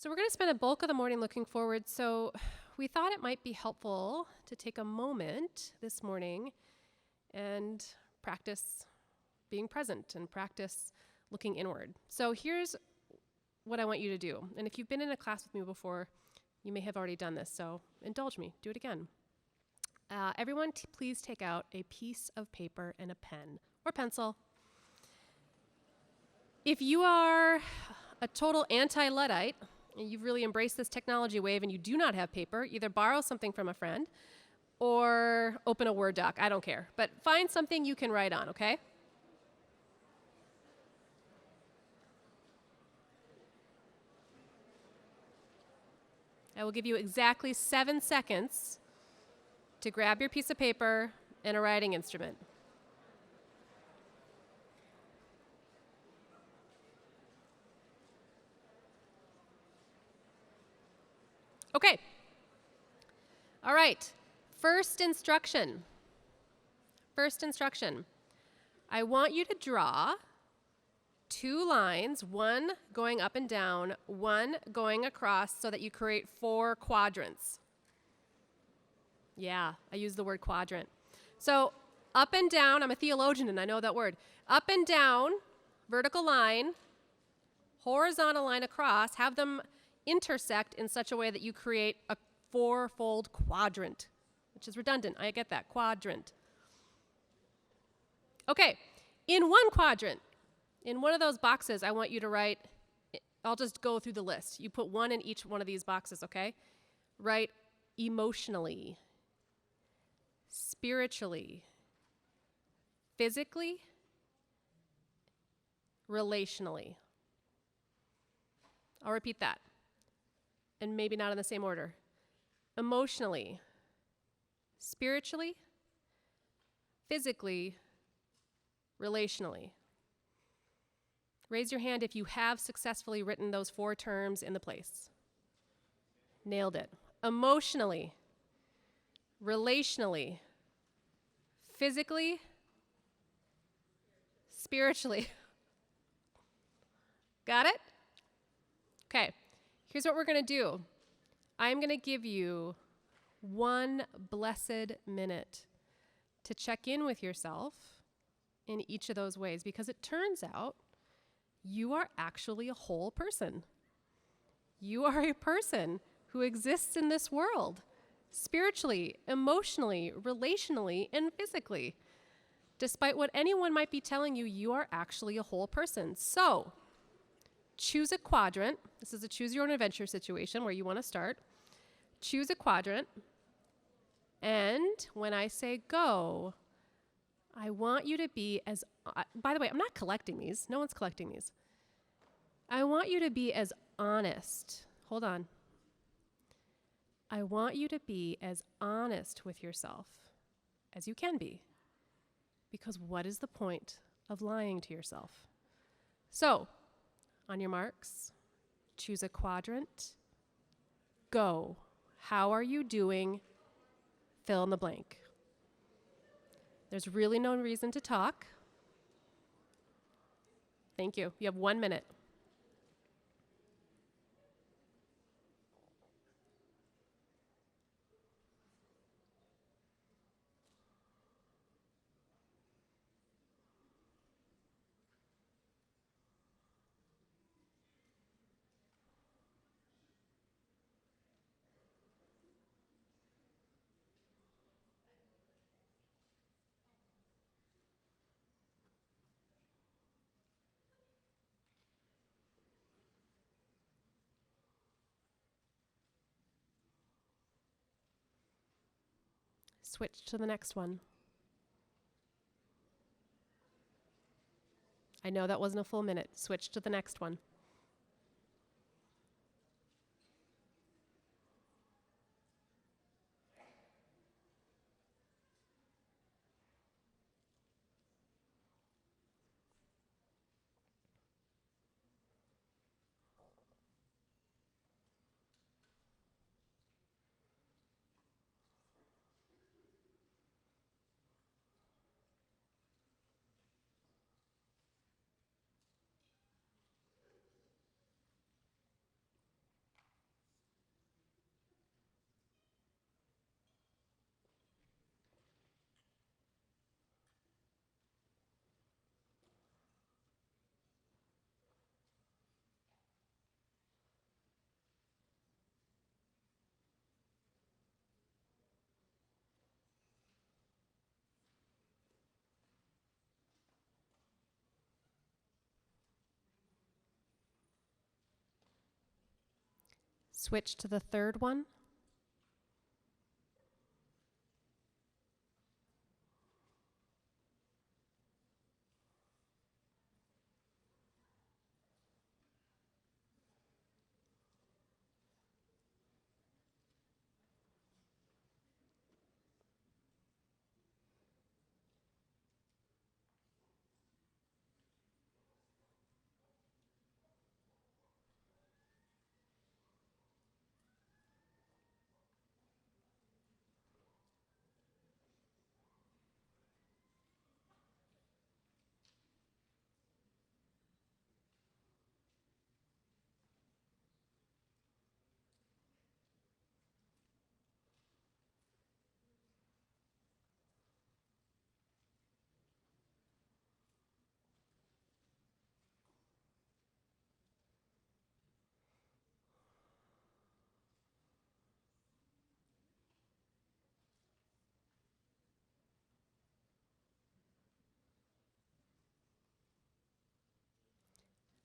So we're going to spend a bulk of the morning looking forward, so we thought it might be helpful to take a moment this morning and practice being present and practice looking inward. So here's what I want you to do. And if you've been in a class with me before, you may have already done this, so indulge me. Do it again. Everyone, please take out a piece of paper and a pen or pencil. If you are a total anti-Luddite, and you've really embraced this technology wave and you do not have paper, either borrow something from a friend or open a Word doc. I don't care. But find something you can write on, okay? I will give you exactly 7 seconds to grab your piece of paper and a writing instrument. Okay. All right. First instruction. I want you to draw 2 lines, one going up and down, one going across so that you create 4 quadrants. Yeah, I use the word quadrant. So up and down, I'm a theologian and I know that word. Up and down, vertical line, horizontal line across, have them intersect in such a way that you create a 4-fold quadrant, which is redundant. I get that, quadrant. Okay, in one quadrant, in one of those boxes, I want you to write, I'll just go through the list. You put 1 in each one of these boxes, okay? Write emotionally, spiritually, physically, relationally. I'll repeat that, and maybe not in the same order. Emotionally, spiritually, physically, relationally. Raise your hand if you have successfully written those 4 terms in the place. Nailed it. Emotionally, relationally, physically, spiritually. Got it? Okay, here's what we're going to do. I'm going to give you 1 blessed minute to check in with yourself in each of those ways, because it turns out you are actually a whole person. You are a person who exists in this world, spiritually, emotionally, relationally, and physically. Despite what anyone might be telling you, you are actually a whole person. So, choose a quadrant. This is a choose your own adventure situation where you want to start. Choose a quadrant. And when I say go, I want you to be as, by the way, I'm not collecting these. No one's collecting these. I want you to be as honest. Hold on. I want you to be as honest with yourself as you can be. Because what is the point of lying to yourself? So, on your marks, choose a quadrant. Go. How are you doing? Fill in the blank. There's really no reason to talk. Thank you. You have 1 minute. Switch to the next one. I know that wasn't a full minute. Switch to the next one. Switch to the third one.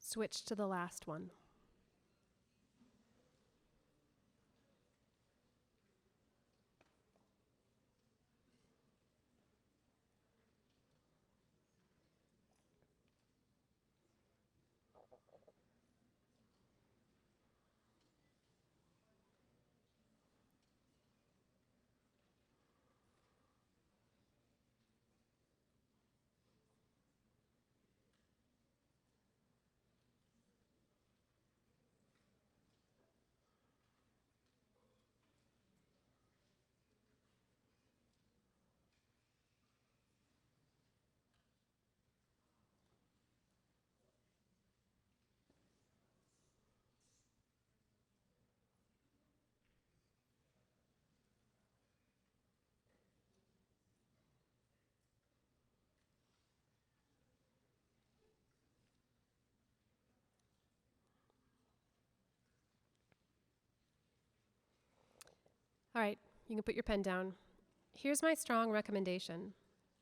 Switch to the last one. All right, you can put your pen down. Here's my strong recommendation.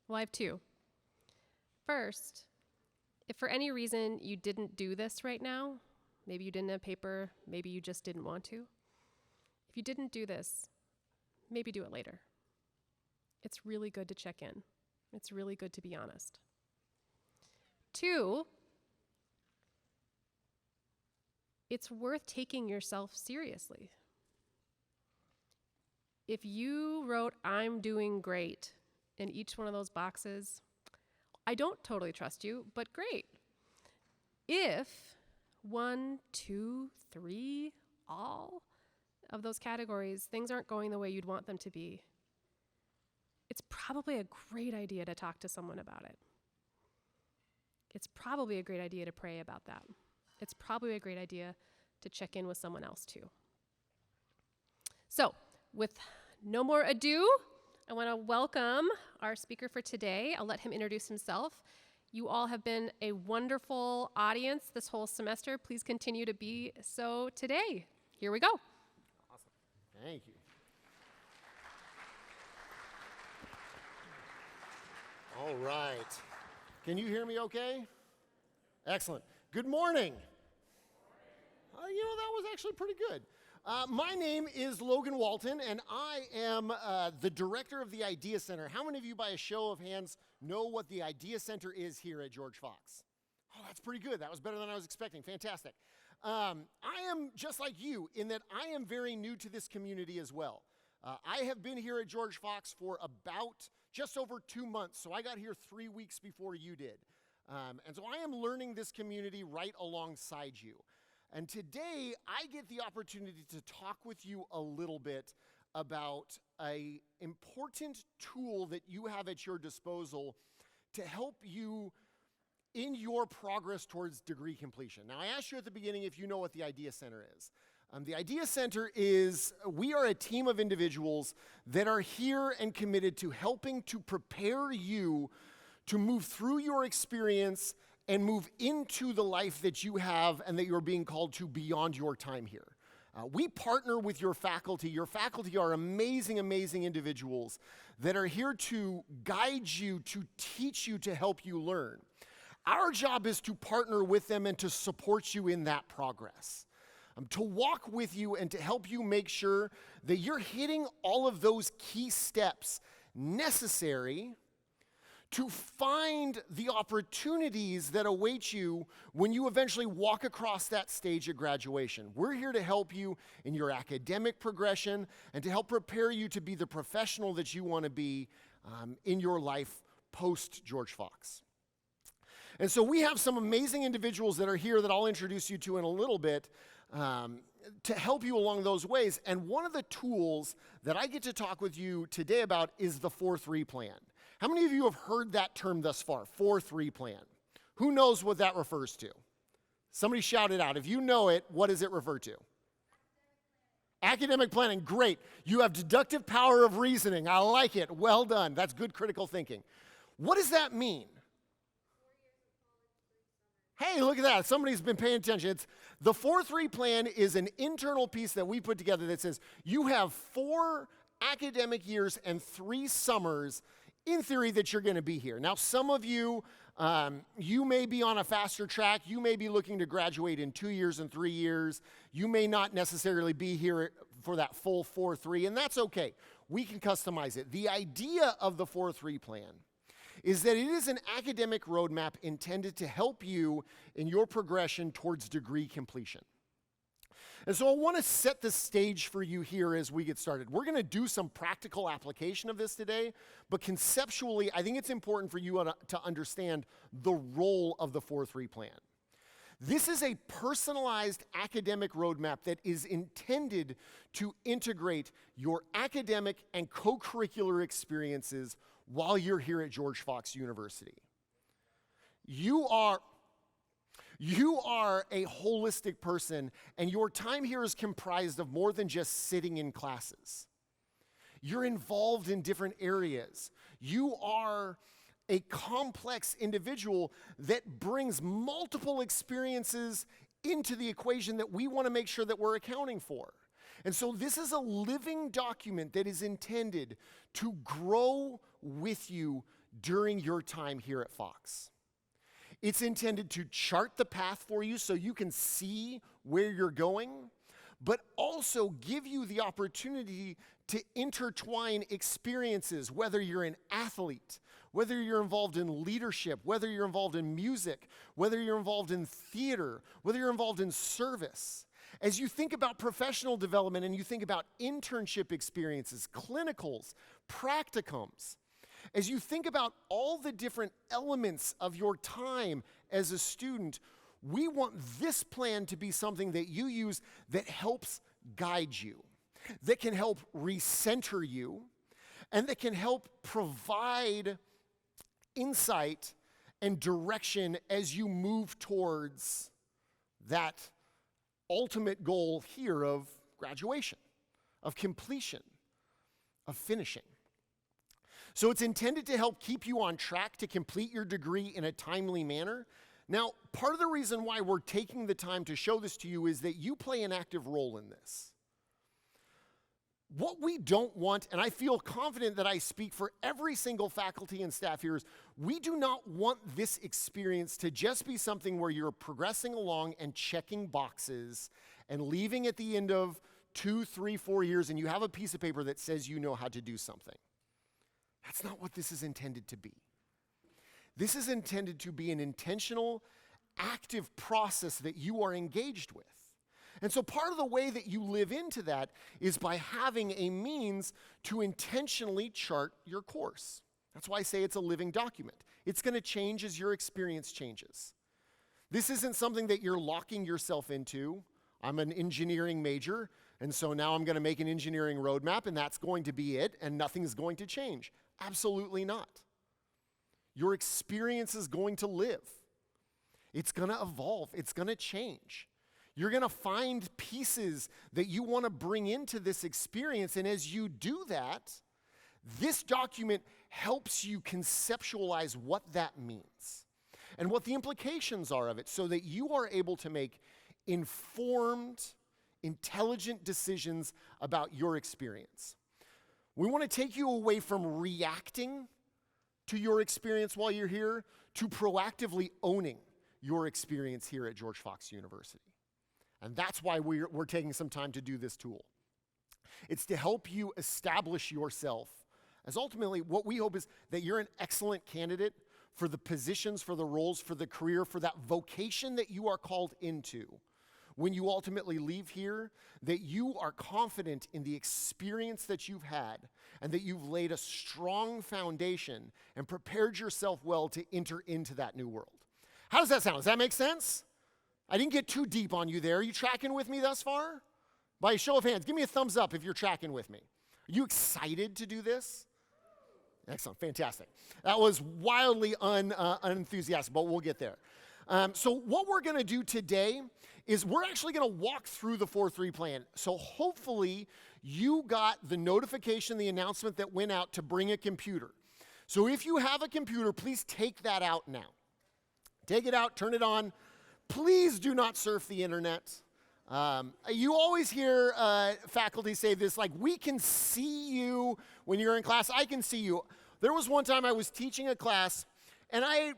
Well, I have two. First, if for any reason you didn't do this right now, maybe you didn't have paper, maybe you just didn't want to. If you didn't do this, maybe do it later. It's really good to check in. It's really good to be honest. Two, it's worth taking yourself seriously. If you wrote, "I'm doing great," in each one of those boxes, I don't totally trust you, but great. If 1, 2, 3, all of those categories, things aren't going the way you'd want them to be, it's probably a great idea to talk to someone about it. It's probably a great idea to pray about that. It's probably a great idea to check in with someone else too. So, with no more ado, I want to welcome our speaker for today. I'll let him introduce himself. You all have been a wonderful audience this whole semester. Please continue to be so today. Here we go. Awesome. Thank you. All right. Can you hear me okay? Excellent. Good morning. That was actually pretty good. My name is Logan Walton, and I am the director of the Idea Center. How many of you, by a show of hands, know what the Idea Center is here at George Fox? Oh, that's pretty good. That was better than I was expecting. Fantastic. I am just like you in that I am very new to this community as well. I have been here at George Fox for about just over 2 months, so I got here 3 weeks before you did. And so I am learning this community right alongside you. And today, I get the opportunity to talk with you a little bit about an important tool that you have at your disposal to help you in your progress towards degree completion. Now, I asked you at the beginning if you know what the Idea Center is. The Idea Center is, we are a team of individuals that are here and committed to helping to prepare you to move through your experience and move into the life that you have and that you're being called to beyond your time here. We partner with your faculty. Your faculty are amazing, amazing individuals that are here to guide you, to teach you, to help you learn. Our job is to partner with them and to support you in that progress. to walk with you and to help you make sure that you're hitting all of those key steps necessary to find the opportunities that await you when you eventually walk across that stage of graduation. We're here to help you in your academic progression and to help prepare you to be the professional that you want to be in your life post George Fox. And so we have some amazing individuals that are here that I'll introduce you to in a little bit to help you along those ways. And one of the tools that I get to talk with you today about is the 4-3 plan. How many of you have heard that term thus far, 4-3 plan? Who knows what that refers to? Somebody shout it out. If you know it, what does it refer to? Academic planning, great. You have deductive power of reasoning. I like it. Well done. That's good critical thinking. What does that mean? Hey, look at that. Somebody's been paying attention. The 4-3 plan is an internal piece that we put together that says you have 4 academic years and 3 summers in theory that you're going to be here. Now, some of you, you may be on a faster track. You may be looking to graduate in 2 years and 3 years. You may not necessarily be here for that full 4-3, and that's okay. We can customize it. The idea of the 4-3 plan is that it is an academic roadmap intended to help you in your progression towards degree completion. And so I want to set the stage for you here as we get started. We're going to do some practical application of this today, but conceptually, I think it's important for you to understand the role of the 4-3 plan. This is a personalized academic roadmap that is intended to integrate your academic and co-curricular experiences while you're here at George Fox University. You are a holistic person, and your time here is comprised of more than just sitting in classes. You're involved in different areas. You are a complex individual that brings multiple experiences into the equation that we want to make sure that we're accounting for. And so this is a living document that is intended to grow with you during your time here at Fox. It's intended to chart the path for you so you can see where you're going, but also give you the opportunity to intertwine experiences, whether you're an athlete, whether you're involved in leadership, whether you're involved in music, whether you're involved in theater, whether you're involved in service. As you think about professional development and you think about internship experiences, clinicals, practicums, as you think about all the different elements of your time as a student, we want this plan to be something that you use that helps guide you, that can help recenter you, and that can help provide insight and direction as you move towards that ultimate goal here of graduation, of completion, of finishing. So it's intended to help keep you on track to complete your degree in a timely manner. Now, part of the reason why we're taking the time to show this to you is that you play an active role in this. What we don't want, and I feel confident that I speak for every single faculty and staff here, is we do not want this experience to just be something where you're progressing along and checking boxes and leaving at the end of 2, 3, 4 years and you have a piece of paper that says you know how to do something. That's not what this is intended to be. This is intended to be an intentional, active process that you are engaged with. And so part of the way that you live into that is by having a means to intentionally chart your course. That's why I say it's a living document. It's going to change as your experience changes. This isn't something that you're locking yourself into. I'm an engineering major, and so now I'm going to make an engineering roadmap, and that's going to be it, and nothing's going to change. Absolutely not. Your experience is going to live. It's going to evolve. It's going to change. You're going to find pieces that you want to bring into this experience, and as you do that, this document helps you conceptualize what that means and what the implications are of it so that you are able to make informed, intelligent decisions about your experience. We want to take you away from reacting to your experience while you're here to proactively owning your experience here at George Fox University. And that's why we're taking some time to do this tool. It's to help you establish yourself as ultimately what we hope is that you're an excellent candidate for the positions, for the roles, for the career, for that vocation that you are called into. When you ultimately leave here, that you are confident in the experience that you've had and that you've laid a strong foundation and prepared yourself well to enter into that new world. How does that sound? Does that make sense? I didn't get too deep on you there. Are you tracking with me thus far? By a show of hands, give me a thumbs up if you're tracking with me. Are you excited to do this? Excellent, fantastic. That was wildly unenthusiastic, but we'll get there. So what we're going to do today is we're actually going to walk through the 4-3 plan. So hopefully you got the notification, the announcement that went out to bring a computer. So if you have a computer, please take that out now. Take it out, turn it on. Please do not surf the internet. You always hear faculty say this, like, we can see you when you're in class. I can see you. There was one time I was teaching a class, and I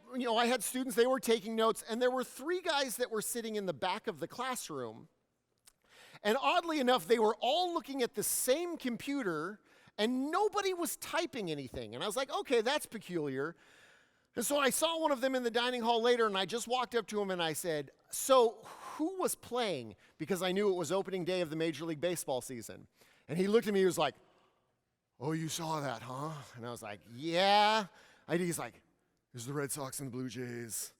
had students, they were taking notes, and there were 3 guys that were sitting in the back of the classroom. And oddly enough, they were all looking at the same computer, and nobody was typing anything. And I was like, okay, that's peculiar. And so I saw one of them in the dining hall later, and I just walked up to him and I said, so who was playing? Because I knew it was opening day of the Major League Baseball season. And he looked at me, he was like, oh, you saw that, huh? And I was like, yeah. He's like, there's the Red Sox and the Blue Jays.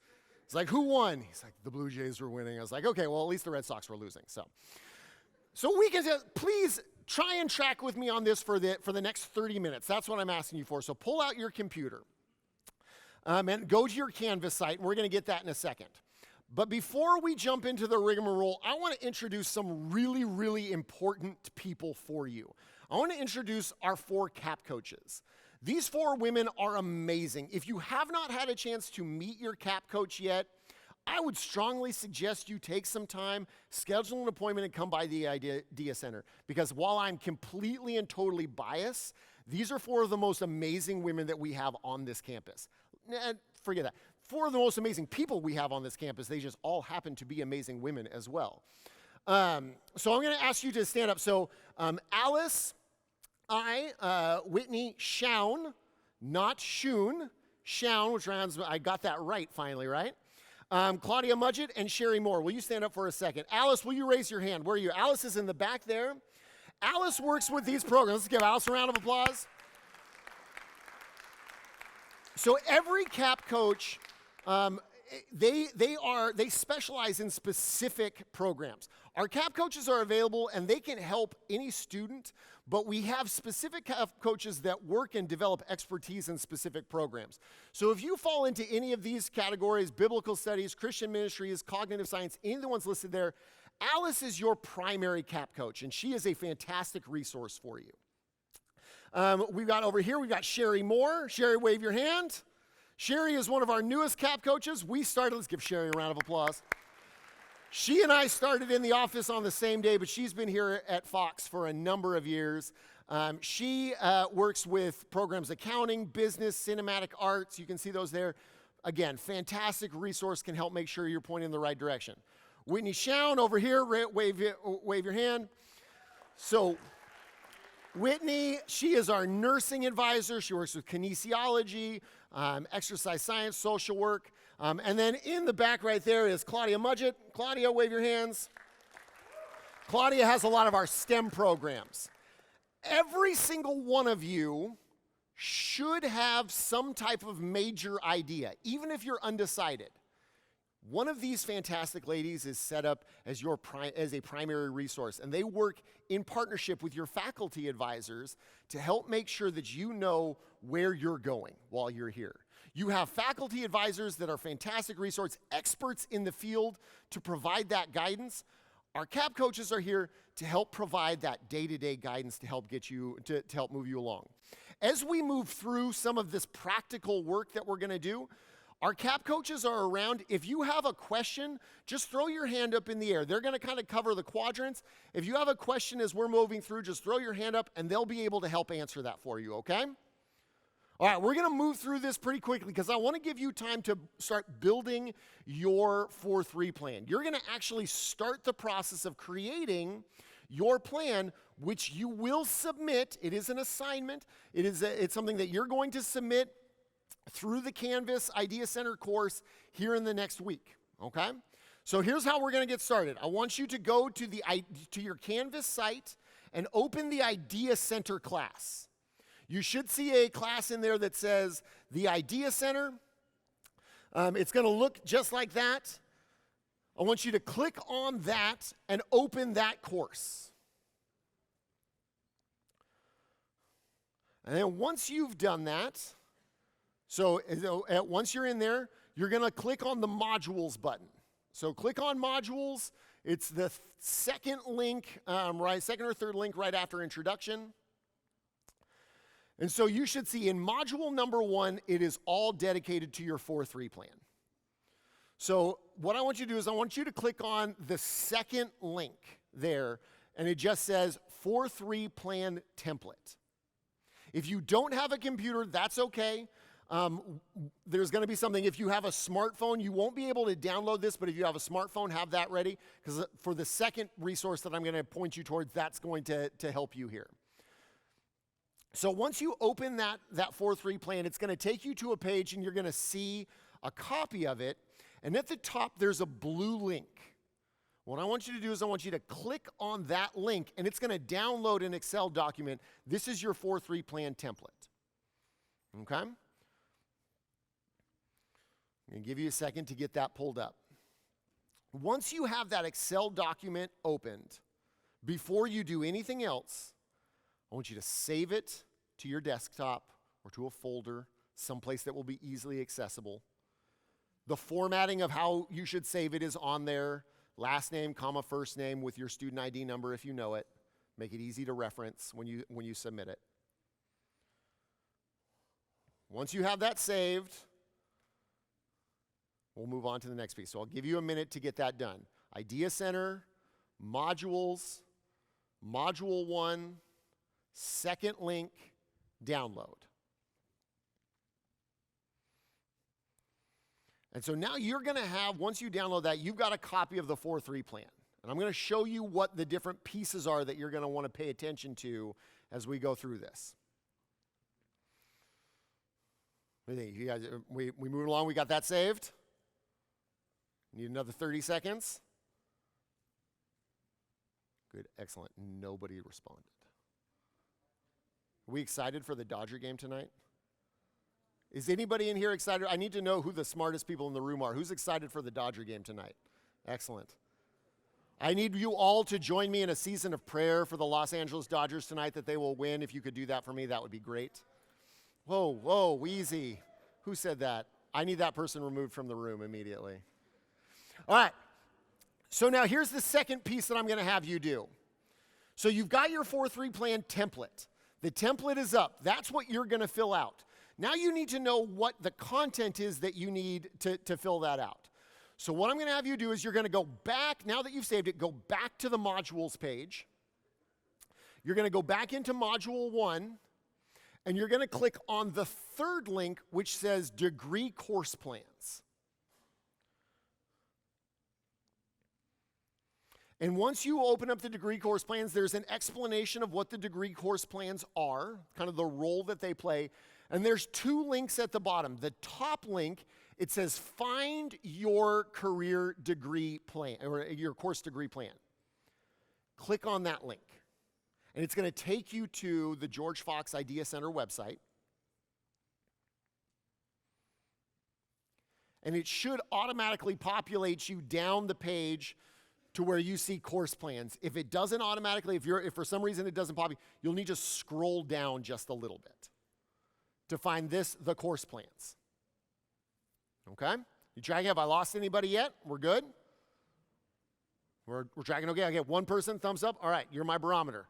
He's like, who won? He's like, the Blue Jays were winning. I was like, okay, well, at least the Red Sox were losing. So we can please try and track with me on this for the next 30 minutes. That's what I'm asking you for. So pull out your computer and go to your Canvas site, and we're going to get that in a second. But before we jump into the rigmarole, I want to introduce some really, really important people for you. I want to introduce our 4 CAP coaches. These 4 women are amazing. If you have not had a chance to meet your CAP coach yet, I would strongly suggest you take some time, schedule an appointment, and come by the Idea Center. Because while I'm completely and totally biased, these are 4 of the most amazing women that we have on this campus. Forget that. 4 of the most amazing people we have on this campus. They just all happen to be amazing women as well. So I'm going to ask you to stand up. So Alice, Whitney, Shaun, not Shun, Shaun, which rounds, I got that right finally, right? Claudia Mudgett and Sherry Moore. Will you stand up for a second? Alice, will you raise your hand? Where are you? Alice is in the back there. Alice works with these programs. Let's give Alice a round of applause. So every CAP coach, they specialize in specific programs. Our CAP coaches are available and they can help any student, but we have specific CAP coaches that work and develop expertise in specific programs. So if you fall into any of these categories, biblical studies, Christian ministries, cognitive science, any of the ones listed there, Alice is your primary CAP coach, and she is a fantastic resource for you. We've got over here, we've got Sherry Moore. Sherry, wave your hand. Sherry is one of our newest CAP coaches. Let's give Sherry a round of applause. She and I started in the office on the same day, but she's been here at Fox for a number of years. She works with programs accounting, business, cinematic arts. You can see those there. Again, fantastic resource, can help make sure you're pointing in the right direction. Whitney Shaun over here, wave your hand. So Whitney, she is our nursing advisor. She works with kinesiology, exercise science, social work. And then in the back right there is Claudia Mudgett. Claudia, wave your hands. Claudia has a lot of our STEM programs. Every single one of you should have some type of major idea, even if you're undecided. One of these fantastic ladies is set up as a primary resource, and they work in partnership with your faculty advisors to help make sure that you know where you're going while you're here. You have faculty advisors that are fantastic resource, experts in the field to provide that guidance. Our CAP coaches are here to help provide that day-to-day guidance to help get you to help move you along. As we move through some of this practical work that we're going to do, our CAP coaches are around. If you have a question, just throw your hand up in the air. They're going to kind of cover the quadrants. If you have a question as we're moving through, just throw your hand up and they'll be able to help answer that for you, okay? All right, we're going to move through this pretty quickly because I want to give you time to start building your 4-3 plan. You're going to actually start the process of creating your plan, which you will submit. It is an assignment. It's something that you're going to submit through the Canvas Idea Center course here in the next week, okay? So here's how we're going to get started. I want you to go to your Canvas site and open the Idea Center class. You should see a class in there that says the Idea Center. It's going to look just like that. I want you to click on that and open that course. And then once you've done that, once you're in there, you're going to click on the Modules button. So click on Modules. It's the second link, second or third link right after Introduction. And so you should see in Module number 1, it is all dedicated to your 4-3 plan. So what I want you to do is I want you to click on the second link there, and it just says 4-3 Plan Template. If you don't have a computer, that's okay. There's going to be something. If you have a smartphone, you won't be able to download this, but if you have a smartphone, have that ready, because for the second resource that I'm going to point you towards, that's going to help you here. So once you open that 4-3 plan, it's going to take you to a page, and you're going to see a copy of it, and at the top, there's a blue link. What I want you to do is I want you to click on that link, and it's going to download an Excel document. This is your 4-3 plan template. Okay? I'm going to give you a second to get that pulled up. Once you have that Excel document opened, before you do anything else, I want you to save it to your desktop or to a folder, someplace that will be easily accessible. The formatting of how you should save it is on there. Last name, comma, first name with your student ID number if you know it. Make it easy to reference when you submit it. Once you have that saved, we'll move on to the next piece. So I'll give you a minute to get that done. Idea Center, Modules, Module 1, second link, download. And so now you're going to have, once you download that, you've got a copy of the 4-3 plan. And I'm going to show you what the different pieces are that you're going to want to pay attention to as we go through this. What do you think? You guys, we moving along? We got that saved? Need another 30 seconds? Good, excellent. Nobody responded. Are we excited for the Dodger game tonight? Is anybody in here excited? I need to know who the smartest people in the room are. Who's excited for the Dodger game tonight? Excellent. I need you all to join me in a season of prayer for the Los Angeles Dodgers tonight, that they will win. If you could do that for me, that would be great. Whoa, Wheezy. Who said that? I need that person removed from the room immediately. All right. So now here's the second piece that I'm going to have you do. So you've got your 4-3 plan template. The template is up. That's what you're going to fill out. Now you need to know what the content is that you need to fill that out. So what I'm going to have you do is you're going to go back, now that you've saved it, go back to the modules page. You're going to go back into Module 1, and you're going to click on the third link, which says Degree Course Plans. And once you open up the degree course plans, there's an explanation of what the degree course plans are, kind of the role that they play. And there's 2 links at the bottom. The top link, it says find your career degree plan, or your course degree plan. Click on that link. And it's going to take you to the George Fox Idea Center website. And it should automatically populate you down the page to where you see course plans. If it doesn't automatically, if for some reason it doesn't pop, you'll need to scroll down just a little bit to find the course plans. Okay? You tracking? Have I lost anybody yet? We're good? We're tracking okay? I get one person, thumbs up. All right, you're my barometer.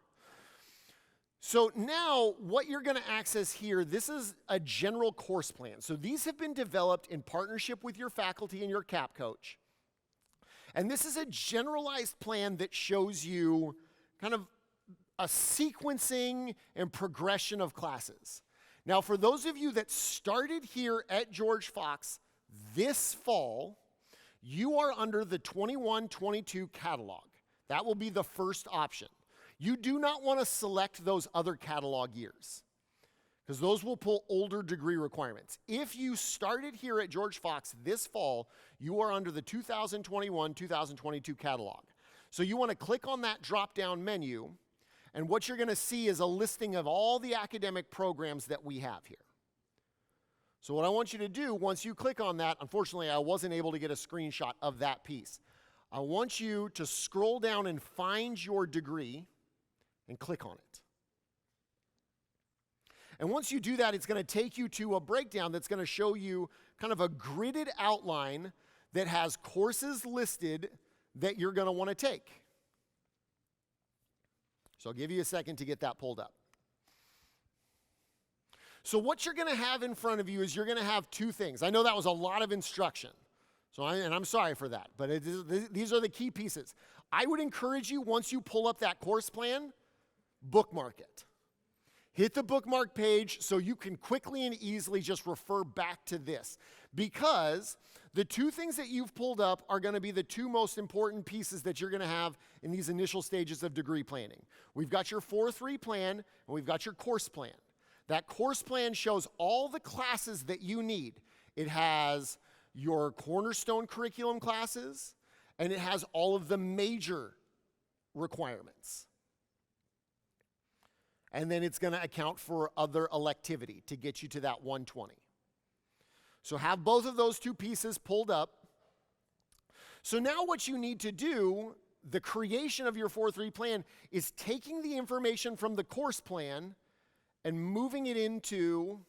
So now what you're going to access here, this is a general course plan. So these have been developed in partnership with your faculty and your CAP coach. And this is a generalized plan that shows you kind of a sequencing and progression of classes. Now, for those of you that started here at George Fox this fall, you are under the 21-22 catalog. That will be the first option. You do not want to select those other catalog years, because those will pull older degree requirements. If you started here at George Fox this fall, you are under the 2021-2022 catalog. So you want to click on that drop-down menu, and what you're going to see is a listing of all the academic programs that we have here. So what I want you to do, once you click on that, unfortunately I wasn't able to get a screenshot of that piece. I want you to scroll down and find your degree and click on it. And once you do that, it's going to take you to a breakdown that's going to show you kind of a gridded outline that has courses listed that you're going to want to take. So I'll give you a second to get that pulled up. So what you're going to have in front of you is you're going to have two things. I know that was a lot of instruction, and I'm sorry for that, but these are the key pieces. I would encourage you, once you pull up that course plan, bookmark it. Hit the bookmark page so you can quickly and easily just refer back to this, because the two things that you've pulled up are going to be the two most important pieces that you're going to have in these initial stages of degree planning. We've got your 4-3 plan, and we've got your course plan. That course plan shows all the classes that you need. It has your cornerstone curriculum classes, and it has all of the major requirements. And then it's going to account for other electivity to get you to that 120. So have both of those two pieces pulled up. So now what you need to do, the creation of your 4-3 plan, is taking the information from the course plan and moving it into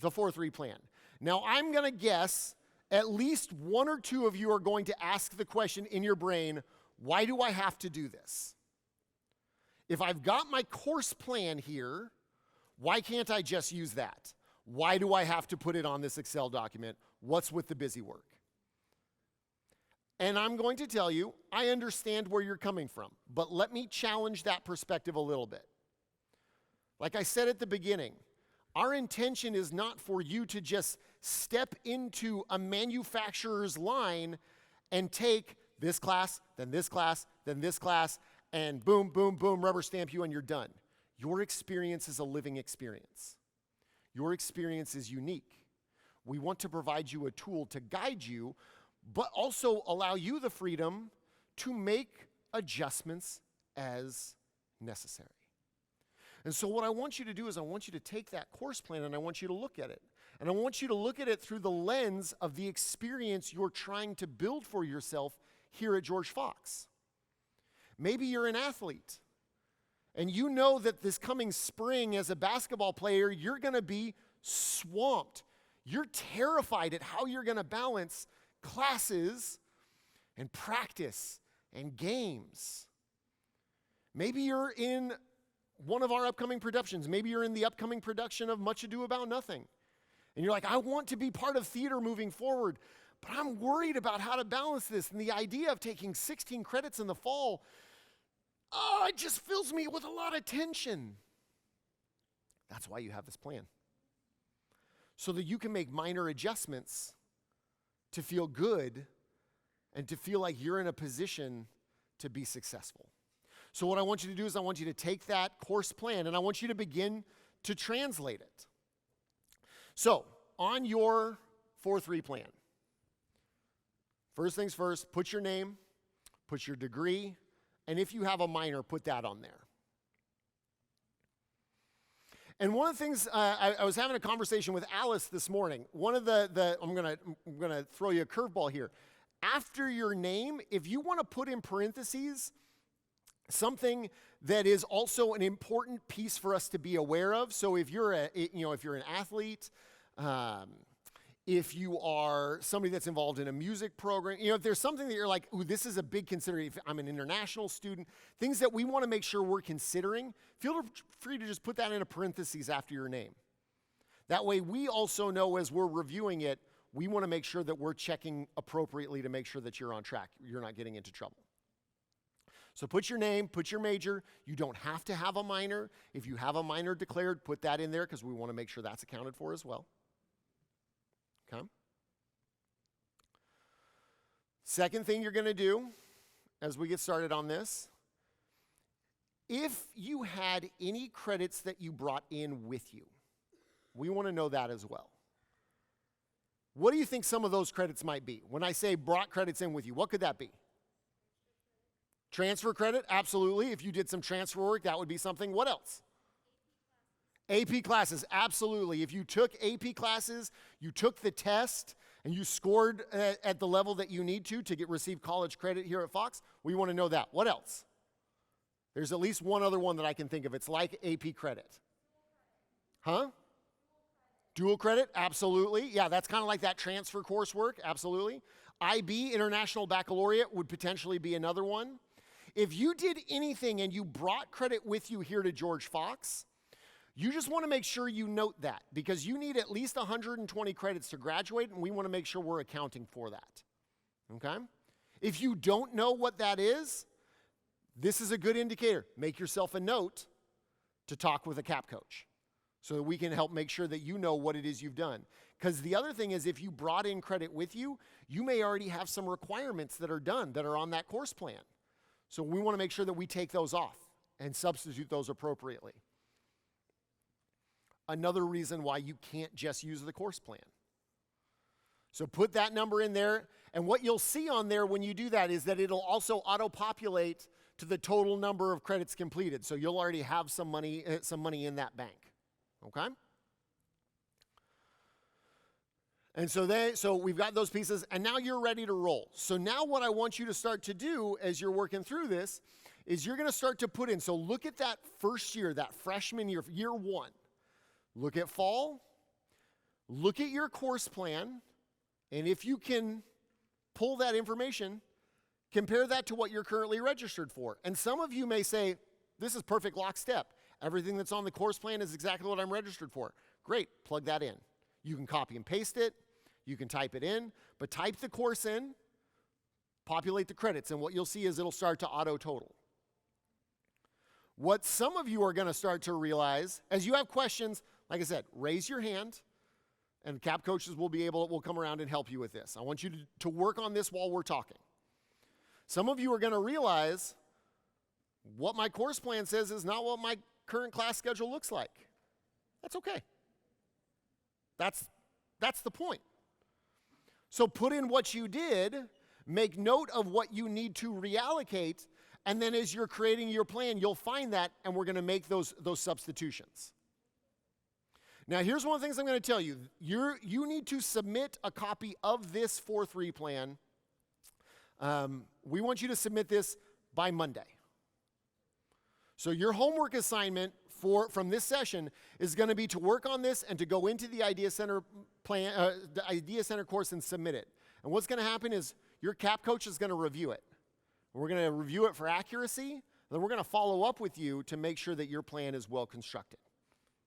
the 4-3 plan. Now I'm going to guess at least one or two of you are going to ask the question in your brain, why do I have to do this? If I've got my course plan here, why can't I just use that? Why do I have to put it on this Excel document? What's with the busy work? And I'm going to tell you, I understand where you're coming from, but let me challenge that perspective a little bit. Like I said at the beginning, our intention is not for you to just step into a manufacturer's line and take this class, then this class, then this class, and boom, boom, boom, rubber stamp you and you're done. Your experience is a living experience. Your experience is unique. We want to provide you a tool to guide you, but also allow you the freedom to make adjustments as necessary. And so what I want you to do is I want you to take that course plan and I want you to look at it. And I want you to look at it through the lens of the experience you're trying to build for yourself here at George Fox. Maybe you're an athlete, and you know that this coming spring as a basketball player, you're going to be swamped. You're terrified at how you're going to balance classes and practice and games. Maybe you're in one of our upcoming productions. Maybe you're in the upcoming production of Much Ado About Nothing. And you're like, I want to be part of theater moving forward, but I'm worried about how to balance this. And the idea of taking 16 credits in the fall, it just fills me with a lot of tension. That's why you have this plan. So that you can make minor adjustments to feel good and to feel like you're in a position to be successful. So what I want you to do is I want you to take that course plan and I want you to begin to translate it. So on your 4-3 plan, first things first, put your name, put your degree, and if you have a minor, put that on there. And one of the things, I was having a conversation with Alice this morning. One of I'm gonna throw you a curveball here. After your name, if you want to put in parentheses something that is also an important piece for us to be aware of. So if you're if you're an athlete, if you are somebody that's involved in a music program, if there's something that you're like, ooh, this is a big consideration, if I'm an international student, things that we want to make sure we're considering, feel free to just put that in a parentheses after your name. That way we also know as we're reviewing it, we want to make sure that we're checking appropriately to make sure that you're on track, you're not getting into trouble. So put your name, put your major. You don't have to have a minor. If you have a minor declared, put that in there because we want to make sure that's accounted for as well. Okay? Second thing you're going to do as we get started on this, if you had any credits that you brought in with you, we want to know that as well. What do you think some of those credits might be? When I say brought credits in with you, what could that be? Transfer credit, absolutely. If you did some transfer work, that would be something. What else? AP classes, absolutely. If you took AP classes, you took the test, and you scored at the level that you need to receive college credit here at Fox, we want to know that. What else? There's at least one other one that I can think of. It's like AP credit. Huh? Dual credit, absolutely. Yeah, that's kind of like that transfer coursework, absolutely. IB, International Baccalaureate, would potentially be another one. If you did anything and you brought credit with you here to George Fox, you just want to make sure you note that because you need at least 120 credits to graduate, and we want to make sure we're accounting for that. Okay? If you don't know what that is, this is a good indicator. Make yourself a note to talk with a CAP coach so that we can help make sure that you know what it is you've done. Because the other thing is if you brought in credit with you, you may already have some requirements that are done that are on that course plan. So we want to make sure that we take those off and substitute those appropriately. Another reason why you can't just use the course plan. So put that number in there, and what you'll see on there when you do that is that it'll also auto-populate to the total number of credits completed. So you'll already have some money in that bank. Okay? And so we've got those pieces, and now you're ready to roll. So now what I want you to start to do as you're working through this is you're going to start to put in. So look at that first year, that freshman year, year one. Look at fall. Look at your course plan, and if you can pull that information, compare that to what you're currently registered for. And some of you may say, this is perfect lockstep. Everything that's on the course plan is exactly what I'm registered for. Great, plug that in. You can copy and paste it. You can type it in, but type the course in, populate the credits, and what you'll see is it'll start to auto total. What some of you are going to start to realize, as you have questions, like I said, raise your hand, and CAP coaches will come around and help you with this. I want you to work on this while we're talking. Some of you are going to realize what my course plan says is not what my current class schedule looks like. That's okay. That's the point. So put in what you did, make note of what you need to reallocate, and then as you're creating your plan, you'll find that, and we're going to make those substitutions. Now, here's one of the things I'm going to tell you. You need to submit a copy of this 4-3 plan. We want you to submit this by Monday. So your homework assignment from this session is going to be to work on this and to go into the Idea Center plan, the Idea Center course and submit it. And what's going to happen is your CAP coach is going to review it. We're going to review it for accuracy. Then we're going to follow up with you to make sure that your plan is well constructed.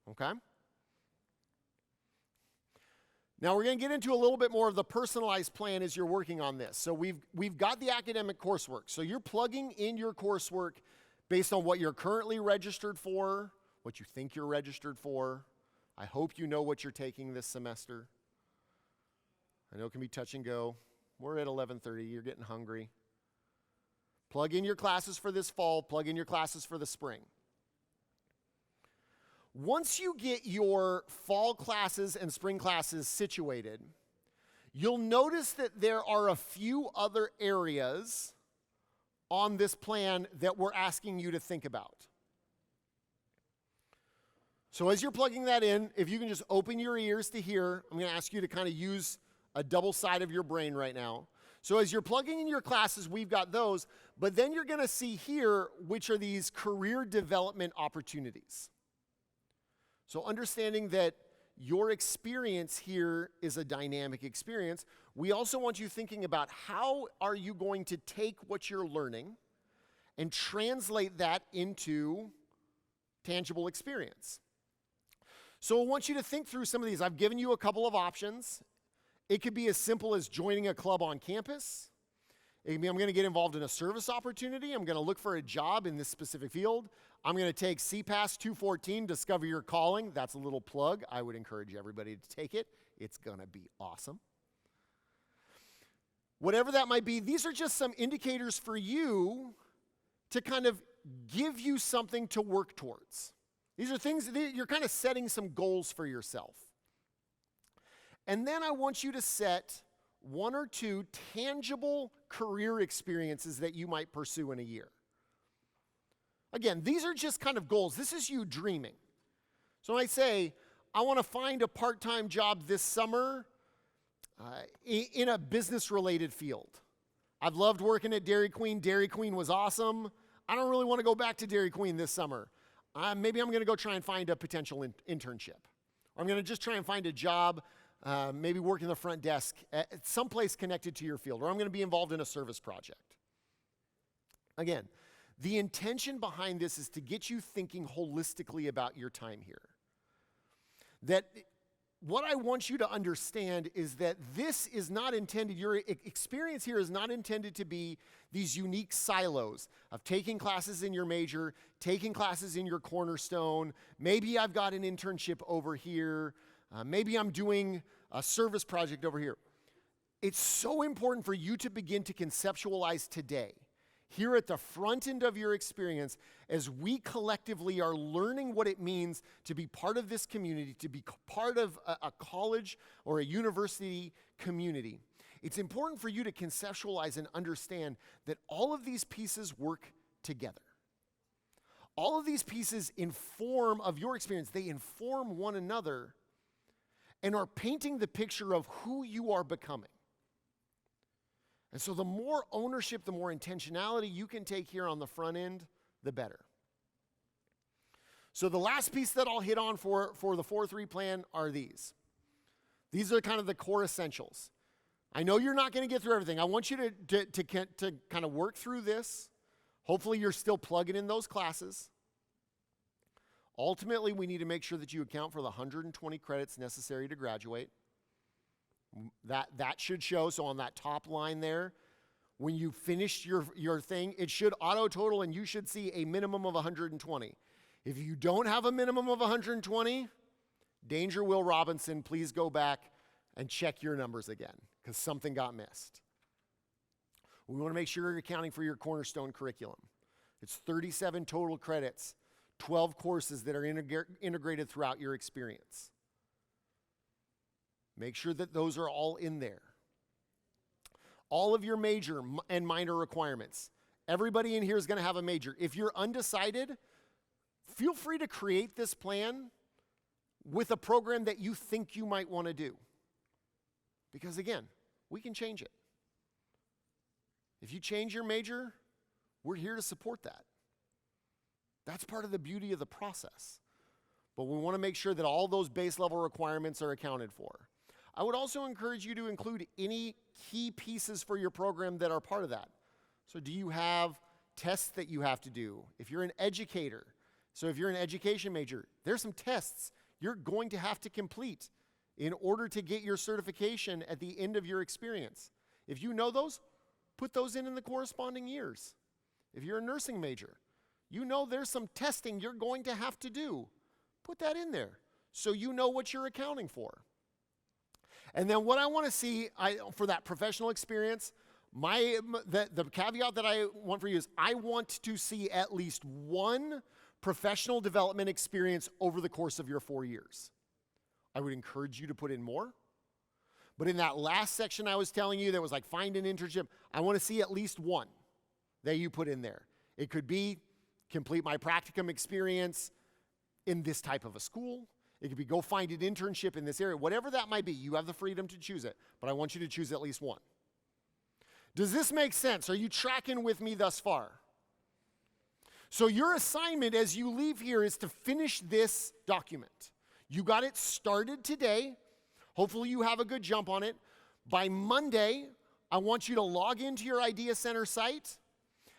Okay? Now we're going to get into a little bit more of the personalized plan as you're working on this. So we've got the academic coursework. So you're plugging in your coursework based on what you're currently registered for, what you think you're registered for. I hope you know what you're taking this semester. I know it can be touch and go. We're at 11:30. You're getting hungry. Plug in your classes for this fall. Plug in your classes for the spring. Once you get your fall classes and spring classes situated, you'll notice that there are a few other areas on this plan that we're asking you to think about. So as you're plugging that in, if you can just open your ears to hear, I'm going to ask you to kind of use a double side of your brain right now. So as you're plugging in your classes, we've got those, but then you're going to see here which are these career development opportunities. So understanding that your experience here is a dynamic experience, we also want you thinking about how are you going to take what you're learning and translate that into tangible experience. So I want you to think through some of these. I've given you a couple of options. It could be as simple as joining a club on campus. It can be I'm going to get involved in a service opportunity. I'm going to look for a job in this specific field. I'm going to take CPAS 214, Discover Your Calling. That's a little plug. I would encourage everybody to take it. It's going to be awesome. Whatever that might be, these are just some indicators for you to kind of give you something to work towards. These are things that you're kind of setting some goals for yourself. And then I want you to set 1 or 2 tangible career experiences that you might pursue in a year. Again, these are just kind of goals. This is you dreaming. So when I say, I want to find a part-time job this summer in a business-related field. I've loved working at Dairy Queen. Dairy Queen was awesome. I don't really want to go back to Dairy Queen this summer. Maybe I'm going to go try and find a potential internship. Or I'm going to just try and find a job, maybe working the front desk at someplace connected to your field. Or I'm going to be involved in a service project. Again, the intention behind this is to get you thinking holistically about your time here. That what I want you to understand is that this is not intended, your experience here is not intended to be these unique silos of taking classes in your major, taking classes in your cornerstone. Maybe I've got an internship over here. Maybe I'm doing a service project over here. It's so important for you to begin to conceptualize today, here at the front end of your experience, as we collectively are learning what it means to be part of this community, to be part of a college or a university community. It's important for you to conceptualize and understand that all of these pieces work together. All of these pieces inform of your experience. They inform one another and are painting the picture of who you are becoming. And so the more ownership, the more intentionality you can take here on the front end, the better. So the last piece that I'll hit on for the 4-3 plan are these. These are kind of the core essentials. I know you're not going to get through everything. I want you to kind of work through this. Hopefully you're still plugging in those classes. Ultimately, we need to make sure that you account for the 120 credits necessary to graduate. That should show. So on that top line there, when you finish your thing, it should auto total and you should see a minimum of 120. If you don't have a minimum of 120, danger Will Robinson, please go back and check your numbers again because something got missed. We want to make sure you're accounting for your cornerstone curriculum. It's 37 total credits, 12 courses that are integrated throughout your experience. Make sure that those are all in there. All of your major and minor requirements. Everybody in here is going to have a major. If you're undecided, feel free to create this plan with a program that you think you might want to do. Because again, we can change it. If you change your major, we're here to support that. That's part of the beauty of the process. But we want to make sure that all those base level requirements are accounted for. I would also encourage you to include any key pieces for your program that are part of that. So do you have tests that you have to do? If you're an educator, so if you're an education major, there's some tests you're going to have to complete in order to get your certification at the end of your experience. If you know those, put those in the corresponding years. If you're a nursing major, you know there's some testing you're going to have to do. Put that in there so you know what you're accounting for. And then what I want to see for that professional experience, the caveat that I want for you is I want to see at least one professional development experience over the course of your 4 years. I would encourage you to put in more. But in that last section I was telling you that was like find an internship, I want to see at least one that you put in there. It could be complete my practicum experience in this type of a school. It could be go find an internship in this area. Whatever that might be, you have the freedom to choose it. But I want you to choose at least one. Does this make sense? Are you tracking with me thus far? So your assignment as you leave here is to finish this document. You got it started today. Hopefully you have a good jump on it. By Monday, I want you to log into your Idea Center site.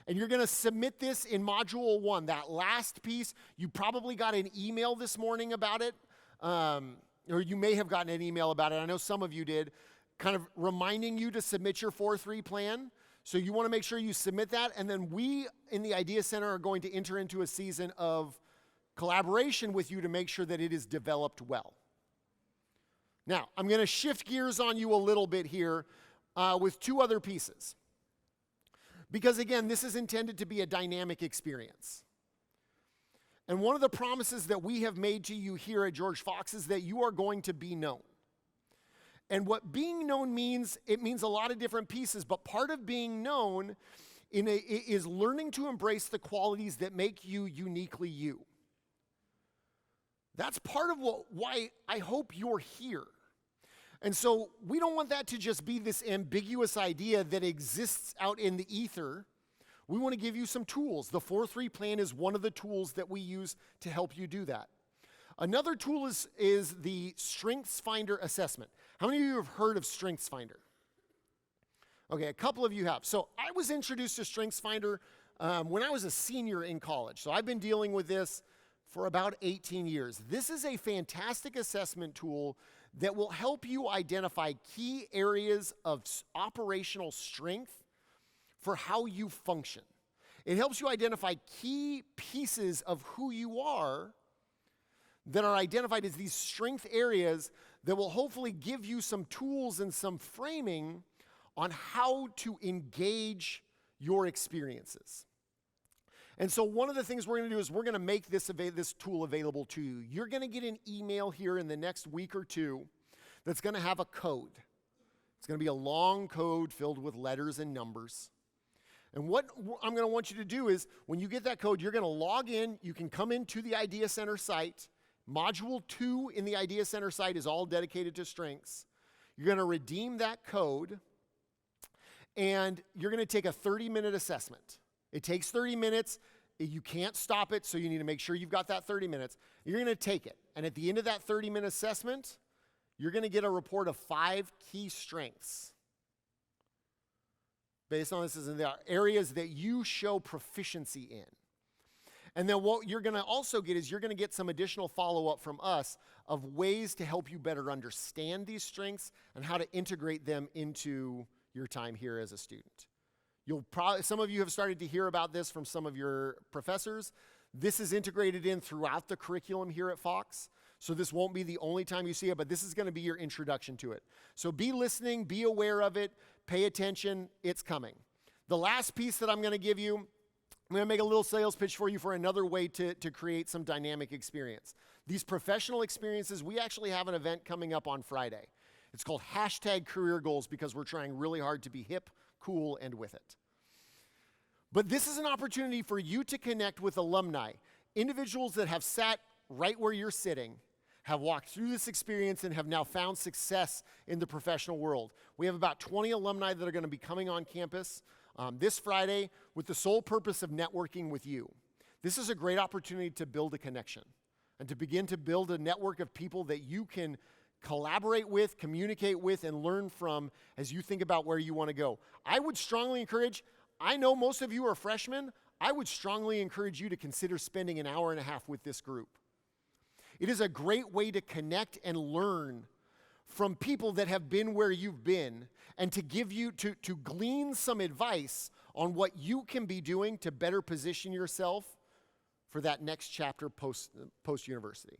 And you're going to submit this in Module 1. That last piece, you probably got an email this morning about it. Or you may have gotten an email about it. I know some of you did. Kind of reminding you to submit your 4-3 plan. So you want to make sure you submit that, and then we in the Idea Center are going to enter into a season of collaboration with you to make sure that it is developed well. Now, I'm going to shift gears on you a little bit here with two other pieces. Because again, this is intended to be a dynamic experience. And one of the promises that we have made to you here at George Fox is that you are going to be known. And what being known means, it means a lot of different pieces, but part of being known is learning to embrace the qualities that make you uniquely you. That's part of why I hope you're here. And so we don't want that to just be this ambiguous idea that exists out in the ether. We want to give you some tools. The 4-3 plan is one of the tools that we use to help you do that. Another tool is the Strengthsfinder assessment. How many of you have heard of Strengthsfinder? Okay, a couple of you have. So I was introduced to Strengthsfinder when I was a senior in college. So I've been dealing with this for about 18 years. This is a fantastic assessment tool that will help you identify key areas of operational strength for how you function. It helps you identify key pieces of who you are that are identified as these strength areas that will hopefully give you some tools and some framing on how to engage your experiences. And so one of the things we're going to do is we're going to make this tool available to you. You're going to get an email here in the next week or two that's going to have a code. It's going to be a long code filled with letters and numbers. And what I'm going to want you to do is when you get that code, you're going to log in. You can come into the Idea Center site. Module 2 in the Idea Center site is all dedicated to strengths. You're going to redeem that code, and you're going to take a 30-minute assessment. It takes 30 minutes. You can't stop it, so you need to make sure you've got that 30 minutes. You're going to take it, and at the end of that 30-minute assessment, you're going to get a report of 5 key strengths. Based on this, is in the areas that you show proficiency in. And then what you're going to also get is you're going to get some additional follow-up from us of ways to help you better understand these strengths and how to integrate them into your time here as a student. Some of you have started to hear about this from some of your professors. This is integrated in throughout the curriculum here at Fox. So this won't be the only time you see it, but this is going to be your introduction to it. So be listening, be aware of it, pay attention, it's coming. The last piece that I'm going to give you, I'm going to make a little sales pitch for you for another way to create some dynamic experience. These professional experiences, we actually have an event coming up on Friday. It's called #CareerGoals because we're trying really hard to be hip, cool, and with it. But this is an opportunity for you to connect with alumni, individuals that have sat right where you're sitting, have walked through this experience, and have now found success in the professional world. We have about 20 alumni that are going to be coming on campus this Friday with the sole purpose of networking with you. This is a great opportunity to build a connection and to begin to build a network of people that you can collaborate with, communicate with, and learn from as you think about where you want to go. I would strongly encourage, I know most of you are freshmen, I would strongly encourage you to consider spending an hour and a half with this group. It is a great way to connect and learn from people that have been where you've been and to give you, to glean some advice on what you can be doing to better position yourself for that next chapter post-university.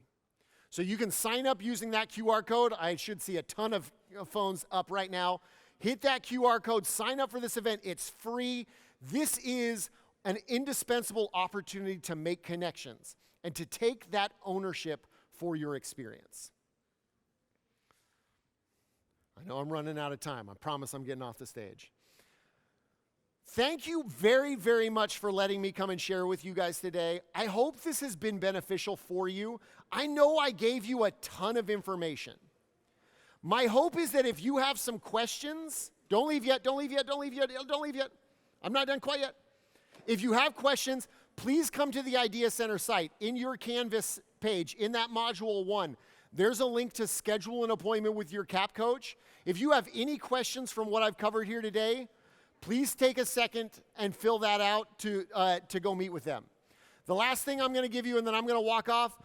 So you can sign up using that QR code. I should see a ton of phones up right now. Hit that QR code, sign up for this event. It's free. This is an indispensable opportunity to make connections and to take that ownership for your experience. I know I'm running out of time. I promise I'm getting off the stage. Thank you very, very much for letting me come and share with you guys today. I hope this has been beneficial for you. I know I gave you a ton of information. My hope is that if you have some questions, don't leave yet, don't leave yet, don't leave yet, don't leave yet. I'm not done quite yet. If you have questions, please come to the Idea Center site. In your Canvas page, in that module 1, there's a link to schedule an appointment with your CAP coach. If you have any questions from what I've covered here today, please take a second and fill that out to go meet with them. The last thing I'm going to give you, and then I'm going to walk off,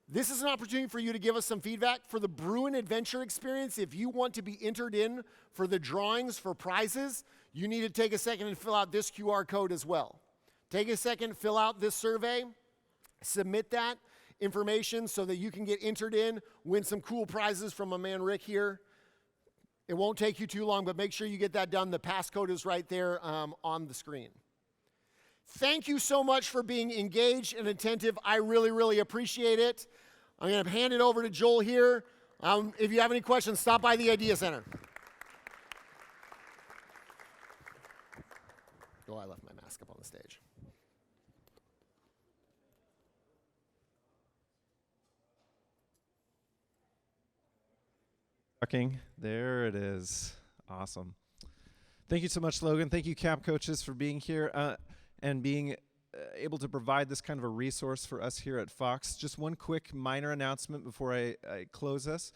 this is an opportunity for you to give us some feedback for the Bruin Adventure experience. If you want to be entered in for the drawings for prizes, you need to take a second and fill out this QR code as well. Take a second, fill out this survey, submit that information so that you can get entered in, win some cool prizes from my man Rick here. It won't take you too long, but make sure you get that done. The passcode is right there on the screen. Thank you so much for being engaged and attentive. I really, really appreciate it. I'm going to hand it over to Joel here. If you have any questions, stop by the Idea Center. Oh, I left my mask up on the stage. There it is. Awesome. Thank you so much, Logan. Thank you, CAP coaches, for being here and being able to provide this kind of a resource for us here at Fox. Just one quick minor announcement before I close us.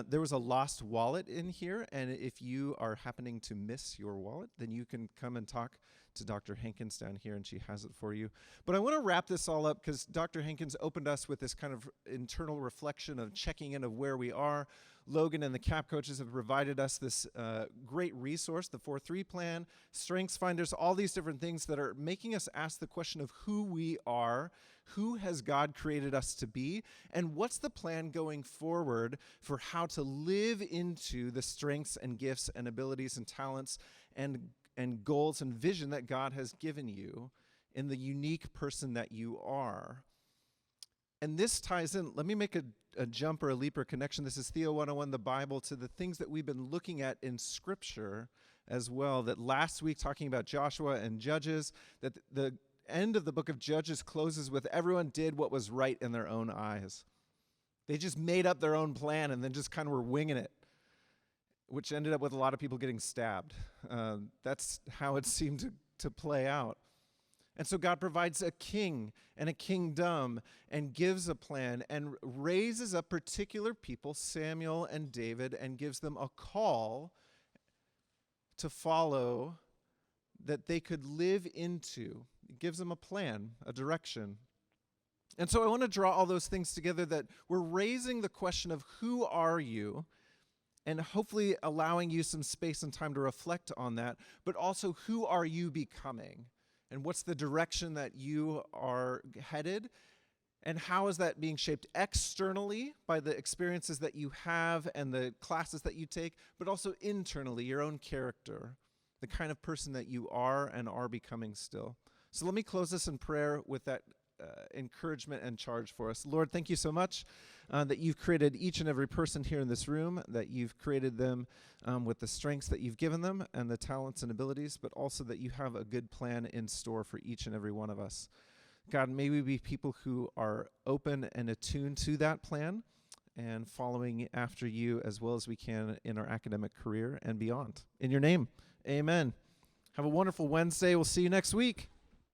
There was a lost wallet in here, and if you are happening to miss your wallet, then you can come and talk to Dr. Hankins down here, and she has it for you. But I want to wrap this all up because Dr. Hankins opened us with this kind of internal reflection of checking in of where we are. Logan and the CAP coaches have provided us this great resource, the 4-3 plan, Strengthsfinders, all these different things that are making us ask the question of who we are, who has God created us to be, and what's the plan going forward for how to live into the strengths and gifts and abilities and talents and goals and vision that God has given you in the unique person that you are. And this ties in, let me make a jump or a leap or connection. This is Theo 101, the Bible, to the things that we've been looking at in Scripture as well. That last week, talking about Joshua and Judges, that the end of the book of Judges closes with everyone did what was right in their own eyes. They just made up their own plan and then just kind of were winging it, which ended up with a lot of people getting stabbed. That's how it seemed to play out. And so God provides a king and a kingdom and gives a plan and raises up particular people, Samuel and David, and gives them a call to follow that they could live into. It gives them a plan, a direction. And so I want to draw all those things together, that we're raising the question of who are you, and hopefully allowing you some space and time to reflect on that, but also who are you becoming? And what's the direction that you are headed? And how is that being shaped externally by the experiences that you have and the classes that you take, but also internally, your own character, the kind of person that you are and are becoming still. So let me close this in prayer with that encouragement and charge for us. Lord, thank you so much that you've created each and every person here in this room, that you've created them with the strengths that you've given them and the talents and abilities, but also that you have a good plan in store for each and every one of us. God, may we be people who are open and attuned to that plan and following after you as well as we can in our academic career and beyond. In your name, amen. Have a wonderful Wednesday. We'll see you next week.